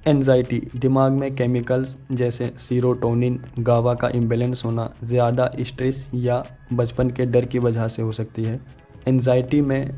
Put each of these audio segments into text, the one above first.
Anxiety, दिमाग में chemicals जैसे सीरोटोनिन, गाबा का इम्बैलेंस होना, ज़्यादा स्ट्रेस या बचपन के डर की वजह से हो सकती है। एंजाइटी में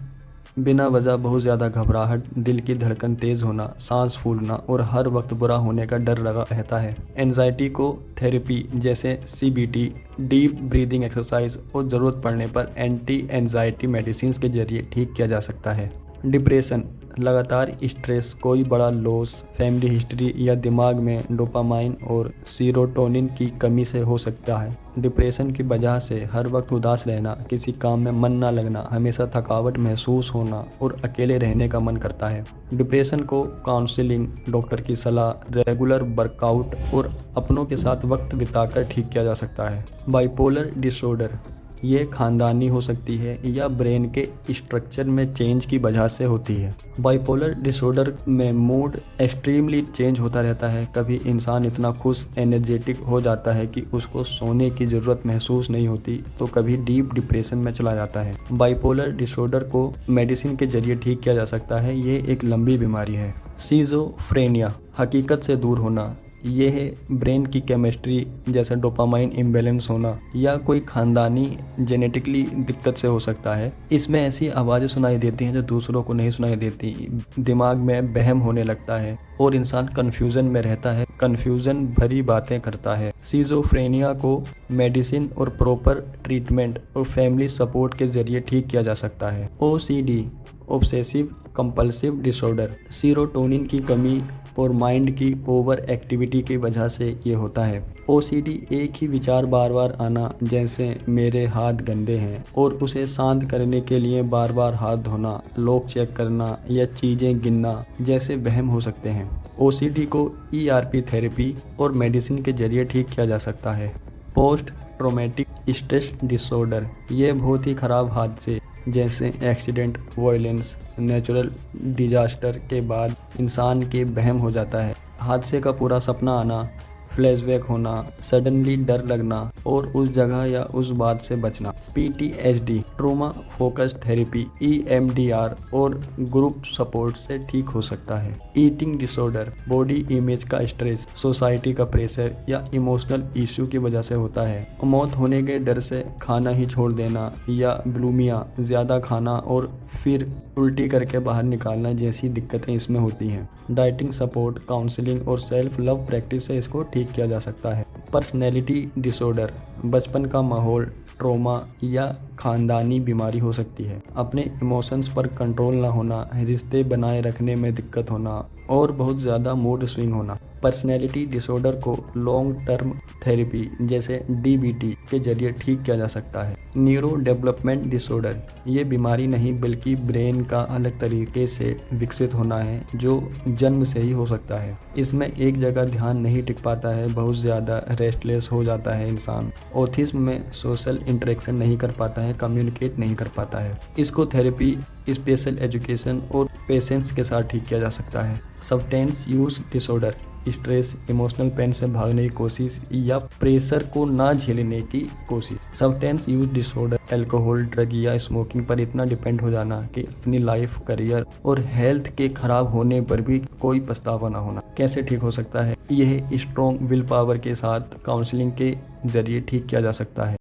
बिना वजह बहुत ज़्यादा घबराहट, दिल की धड़कन तेज़ होना, सांस फूलना और हर वक्त बुरा होने का डर लगा रहता है। एंजाइटी को थेरेपी जैसे सीबीटी, डीप ब्रीदिंग एक्सरसाइज और ज़रूरत पड़ने पर एंटी एंजाइटी मेडिसिन के जरिए ठीक किया जा सकता है। डिप्रेशन, लगातार स्ट्रेस, कोई बड़ा लॉस, फैमिली हिस्ट्री या दिमाग में डोपामाइन और सीरोटोनिन की कमी से हो सकता है। डिप्रेशन की वजह से हर वक्त उदास रहना, किसी काम में मन ना लगना, हमेशा थकावट महसूस होना और अकेले रहने का मन करता है। डिप्रेशन को काउंसलिंग, डॉक्टर की सलाह, रेगुलर वर्कआउट और अपनों के साथ वक्त बिताकर ठीक किया जा सकता है। बाइपोलर डिसऑर्डर, ये खानदानी हो सकती है या ब्रेन के स्ट्रक्चर में चेंज की वजह से होती है। बाइपोलर डिसऑर्डर में मूड एक्सट्रीमली चेंज होता रहता है। कभी इंसान इतना खुश, एनर्जेटिक हो जाता है कि उसको सोने की ज़रूरत महसूस नहीं होती, तो कभी डीप डिप्रेशन में चला जाता है। बाइपोलर डिसऑर्डर को मेडिसिन के जरिए ठीक किया जा सकता है। ये एक लंबी बीमारी है। सिजोफ्रेनिया, हकीकत से दूर होना, ये है ब्रेन की केमिस्ट्री जैसे डोपामाइन इम्बैलेंस होना या कोई खानदानी जेनेटिकली दिक्कत से हो सकता है। इसमें ऐसी आवाज़ें सुनाई देती हैं जो दूसरों को नहीं सुनाई देती, दिमाग में वहम होने लगता है और इंसान कन्फ्यूज़न में रहता है, कन्फ्यूज़न भरी बातें करता है। सिजोफ्रेनिया को मेडिसिन और प्रॉपर ट्रीटमेंट और फैमिली सपोर्ट के ज़रिए ठीक किया जा सकता है। OCD, obsessive compulsive disorder, serotonin की कमी और माइंड की ओवर एक्टिविटी की वजह से ये होता है। ओसीडी, एक ही विचार बार बार आना, जैसे मेरे हाथ गंदे हैं, और उसे शांत करने के लिए बार बार हाथ धोना, लॉक चेक करना या चीज़ें गिनना जैसे वहम हो सकते हैं। ओसीडी को ईआरपी थेरेपी और मेडिसिन के जरिए ठीक किया जा सकता है। पोस्ट ट्रॉमेटिक स्ट्रेस डिसऑर्डर, ये बहुत ही ख़राब हादसे जैसे एक्सीडेंट, वायलेंस, नेचुरल डिजास्टर के बाद इंसान के वहम हो जाता है। हादसे का पूरा सपना आना, फ्लैशबैक होना, सडनली डर लगना और उस जगह या उस बात से बचना। PTSD, trauma focused therapy, EMDR और ग्रुप सपोर्ट से ठीक हो सकता है। ईटिंग डिसऑर्डर, बॉडी इमेज का स्ट्रेस, सोसाइटी का प्रेशर या इमोशनल इश्यू की वजह से होता है। मौत होने के डर से खाना ही छोड़ देना या बुलिमिया, ज़्यादा खाना और फिर उल्टी करके बाहर निकालना जैसी दिक्कतें इसमें होती हैं। डाइटिंग सपोर्ट, काउंसलिंग और सेल्फ लव प्रैक्टिस से इसको ठीक किया जा सकता है। पर्सनैलिटी डिसऑर्डर, बचपन का माहौल, ट्रॉमा या खानदानी बीमारी हो सकती है। अपने इमोशंस पर कंट्रोल ना होना, रिश्ते बनाए रखने में दिक्कत होना और बहुत ज़्यादा मूड स्विंग होना। पर्सनैलिटी डिसऑर्डर को लॉन्ग टर्म थेरेपी जैसे डीबीटी के जरिए ठीक किया जा सकता है। न्यूरो डेवलपमेंट डिसऑर्डर, ये बीमारी नहीं बल्कि ब्रेन का अलग तरीके से विकसित होना है जो जन्म से ही हो सकता है। इसमें एक जगह ध्यान नहीं टिक पाता है, बहुत ज़्यादा रेस्टलेस हो जाता है इंसान। ऑटिज्म में सोशल इंटरेक्शन नहीं कर पाता है, कम्युनिकेट नहीं कर पाता है। इसको थेरेपी, स्पेशल एजुकेशन और पेशेंस के साथ ठीक किया जा सकता है। Substance use disorder, stress, emotional pain से भागने की कोशिश या प्रेशर को ना झेलने की कोशिश। Substance use disorder, alcohol, drug या स्मोकिंग पर इतना डिपेंड हो जाना कि अपनी लाइफ, करियर और हेल्थ के खराब होने पर भी कोई पछतावा ना होना। कैसे ठीक हो सकता है? यह स्ट्रॉन्ग विल पावर के साथ काउंसलिंग के जरिए ठीक किया जा सकता है।